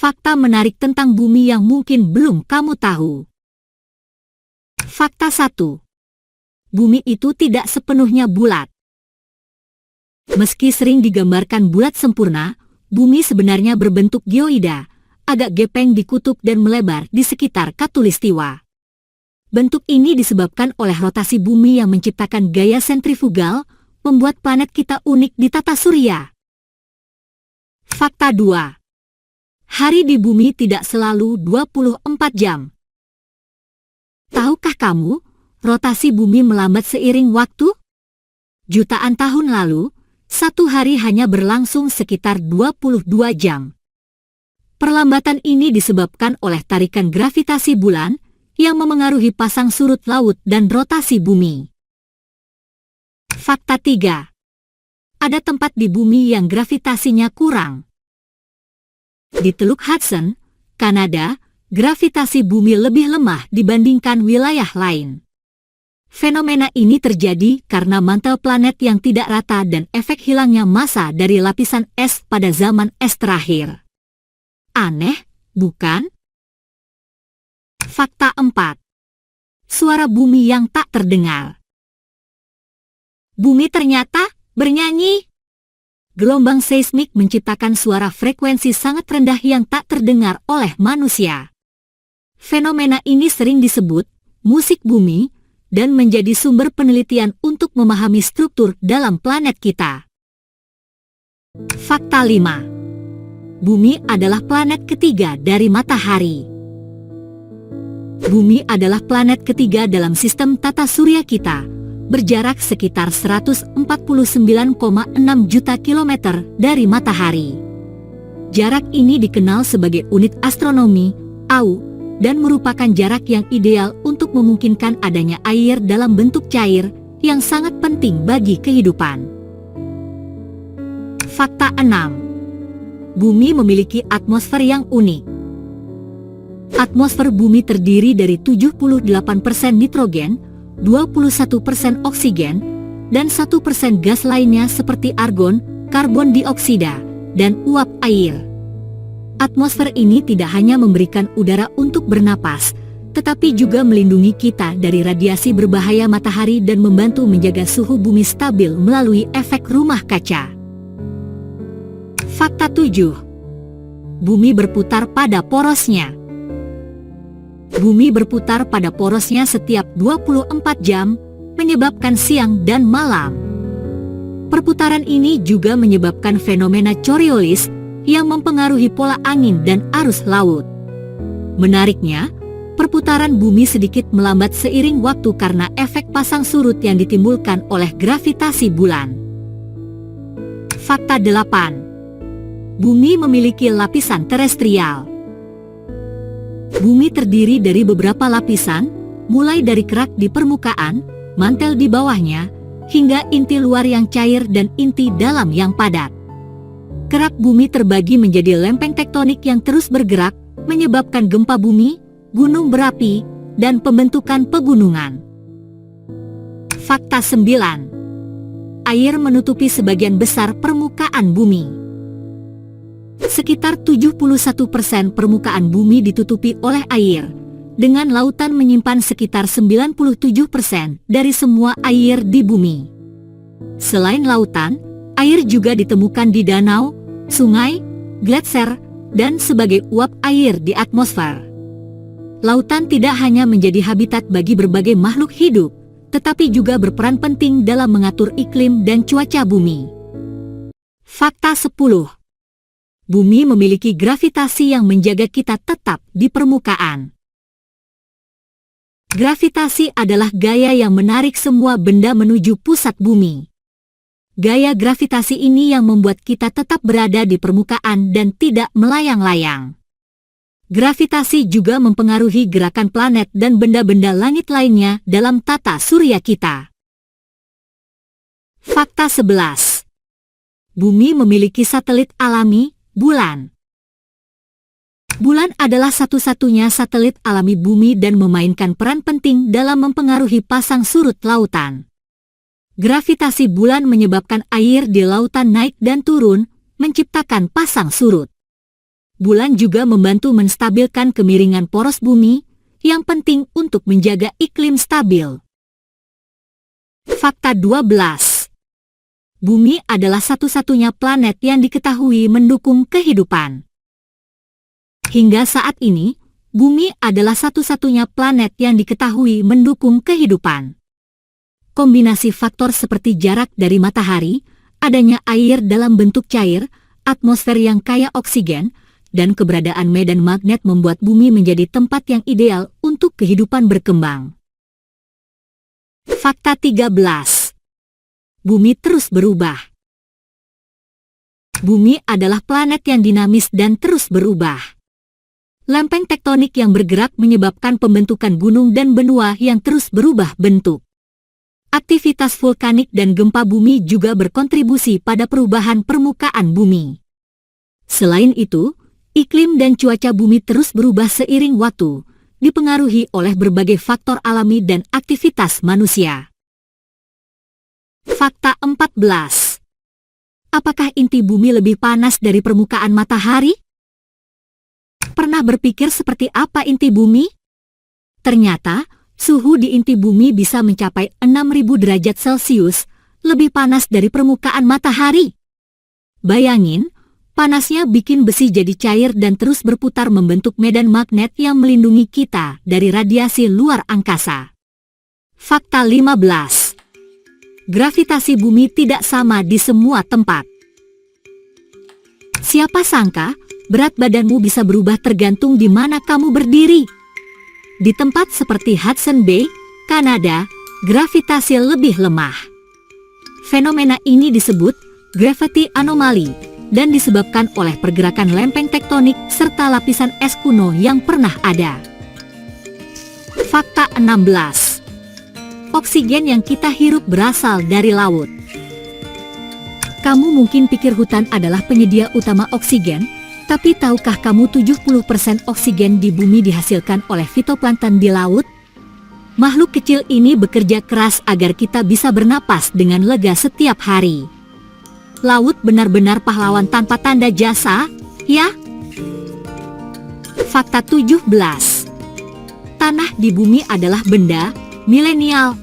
Fakta menarik tentang bumi yang mungkin belum kamu tahu. Fakta 1. Bumi itu tidak sepenuhnya bulat. Meski sering digambarkan bulat sempurna, bumi sebenarnya berbentuk geoida, agak gepeng di kutub dan melebar di sekitar khatulistiwa. Bentuk ini disebabkan oleh rotasi bumi yang menciptakan gaya sentrifugal, membuat planet kita unik di tata surya. Fakta 2. Hari di bumi tidak selalu 24 jam. Tahukah kamu, rotasi bumi melambat seiring waktu? Jutaan tahun lalu, satu hari hanya berlangsung sekitar 22 jam. Perlambatan ini disebabkan oleh tarikan gravitasi bulan yang memengaruhi pasang surut laut dan rotasi bumi. Fakta 3. Ada tempat di bumi yang gravitasinya kurang. Di Teluk Hudson, Kanada, gravitasi bumi lebih lemah dibandingkan wilayah lain. Fenomena ini terjadi karena mantel planet yang tidak rata dan efek hilangnya massa dari lapisan es pada zaman es terakhir. Aneh, bukan? Fakta 4. Suara bumi yang tak terdengar. Bumi ternyata bernyanyi. Gelombang seismik menciptakan suara frekuensi sangat rendah yang tak terdengar oleh manusia. Fenomena ini sering disebut musik bumi dan menjadi sumber penelitian untuk memahami struktur dalam planet kita. Fakta 5. Bumi adalah planet ketiga dari matahari. Bumi adalah planet ketiga dalam sistem tata surya kita, berjarak sekitar 149,6 juta kilometer dari matahari. Jarak ini dikenal sebagai unit astronomi, AU, dan merupakan jarak yang ideal untuk memungkinkan adanya air dalam bentuk cair yang sangat penting bagi kehidupan. Fakta 6. Bumi memiliki atmosfer yang unik. Atmosfer bumi terdiri dari 78% nitrogen, 21% oksigen, dan 1% gas lainnya seperti argon, karbon dioksida, dan uap air. Atmosfer ini tidak hanya memberikan udara untuk bernapas, tetapi juga melindungi kita dari radiasi berbahaya matahari dan membantu menjaga suhu bumi stabil melalui efek rumah kaca. Fakta 7. Bumi berputar pada porosnya. Bumi berputar pada porosnya setiap 24 jam, menyebabkan siang dan malam. Perputaran ini juga menyebabkan fenomena Coriolis yang mempengaruhi pola angin dan arus laut. Menariknya, perputaran bumi sedikit melambat seiring waktu karena efek pasang surut yang ditimbulkan oleh gravitasi bulan. Fakta 8. Bumi memiliki lapisan terestrial. Bumi terdiri dari beberapa lapisan, mulai dari kerak di permukaan, mantel di bawahnya, hingga inti luar yang cair dan inti dalam yang padat. Kerak bumi terbagi menjadi lempeng tektonik yang terus bergerak, menyebabkan gempa bumi, gunung berapi, dan pembentukan pegunungan. Fakta 9. Air menutupi sebagian besar permukaan bumi. Sekitar 71% permukaan bumi ditutupi oleh air, dengan lautan menyimpan sekitar 97% dari semua air di bumi. Selain lautan, air juga ditemukan di danau, sungai, gletser, dan sebagai uap air di atmosfer. Lautan tidak hanya menjadi habitat bagi berbagai makhluk hidup, tetapi juga berperan penting dalam mengatur iklim dan cuaca bumi. Fakta 10. Bumi memiliki gravitasi yang menjaga kita tetap di permukaan. Gravitasi adalah gaya yang menarik semua benda menuju pusat bumi. Gaya gravitasi ini yang membuat kita tetap berada di permukaan dan tidak melayang-layang. Gravitasi juga mempengaruhi gerakan planet dan benda-benda langit lainnya dalam tata surya kita. Fakta 11. Bumi memiliki satelit alami, bulan. Bulan adalah satu-satunya satelit alami bumi dan memainkan peran penting dalam mempengaruhi pasang surut lautan. Gravitasi bulan menyebabkan air di lautan naik dan turun, menciptakan pasang surut. Bulan juga membantu menstabilkan kemiringan poros bumi, yang penting untuk menjaga iklim stabil. Fakta 12. Bumi adalah satu-satunya planet yang diketahui mendukung kehidupan. Hingga saat ini, Bumi adalah satu-satunya planet yang diketahui mendukung kehidupan. Kombinasi faktor seperti jarak dari matahari, adanya air dalam bentuk cair, atmosfer yang kaya oksigen, dan keberadaan medan magnet membuat bumi menjadi tempat yang ideal untuk kehidupan berkembang. Fakta 13. Bumi terus berubah. Bumi adalah planet yang dinamis dan terus berubah. Lempeng tektonik yang bergerak menyebabkan pembentukan gunung dan benua yang terus berubah bentuk. Aktivitas vulkanik dan gempa bumi juga berkontribusi pada perubahan permukaan bumi. Selain itu, iklim dan cuaca bumi terus berubah seiring waktu, dipengaruhi oleh berbagai faktor alami dan aktivitas manusia. Fakta 14. Apakah inti bumi lebih panas dari permukaan matahari? Pernah berpikir seperti apa inti bumi? Ternyata, suhu di inti bumi bisa mencapai 6.000 derajat Celcius, lebih panas dari permukaan matahari. Bayangin, panasnya bikin besi jadi cair dan terus berputar membentuk medan magnet yang melindungi kita dari radiasi luar angkasa. Fakta 15. Gravitasi bumi tidak sama di semua tempat. Siapa sangka, berat badanmu bisa berubah tergantung di mana kamu berdiri. Di tempat seperti Hudson Bay, Kanada, gravitasi lebih lemah. Fenomena ini disebut gravity anomaly dan disebabkan oleh pergerakan lempeng tektonik serta lapisan es kuno yang pernah ada. Fakta 16. Oksigen yang kita hirup berasal dari laut. Kamu mungkin pikir hutan adalah penyedia utama oksigen, tapi tahukah kamu 70% oksigen di bumi dihasilkan oleh fitoplankton di laut? Makhluk kecil ini bekerja keras agar kita bisa bernapas dengan lega setiap hari. Laut benar-benar pahlawan tanpa tanda jasa, ya? Fakta 17. Tanah di bumi adalah benda milenial.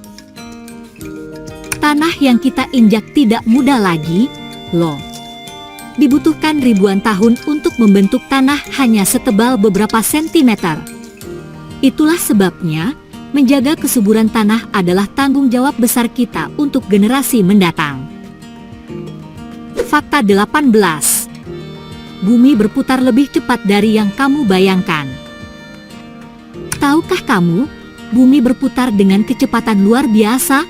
Tanah yang kita injak tidak mudah lagi, loh. Dibutuhkan ribuan tahun untuk membentuk tanah hanya setebal beberapa sentimeter. Itulah sebabnya, menjaga kesuburan tanah adalah tanggung jawab besar kita untuk generasi mendatang. Fakta 18. Bumi berputar lebih cepat dari yang kamu bayangkan. Tahukah kamu, bumi berputar dengan kecepatan luar biasa?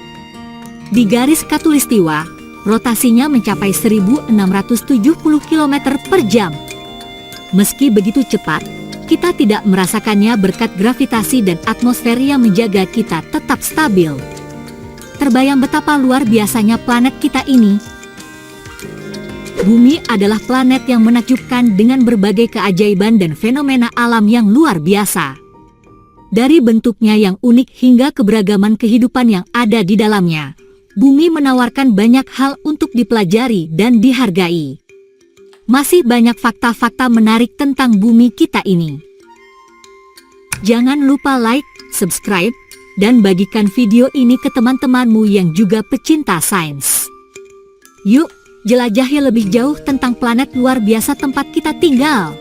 Di garis khatulistiwa, rotasinya mencapai 1.670 km per jam. Meski begitu cepat, kita tidak merasakannya berkat gravitasi dan atmosfer yang menjaga kita tetap stabil. Terbayang betapa luar biasanya planet kita ini. Bumi adalah planet yang menakjubkan dengan berbagai keajaiban dan fenomena alam yang luar biasa. Dari bentuknya yang unik hingga keberagaman kehidupan yang ada di dalamnya, bumi menawarkan banyak hal untuk dipelajari dan dihargai. Masih banyak fakta-fakta menarik tentang bumi kita ini. Jangan lupa like, subscribe, dan bagikan video ini ke teman-temanmu yang juga pecinta sains. Yuk, jelajahi lebih jauh tentang planet luar biasa tempat kita tinggal.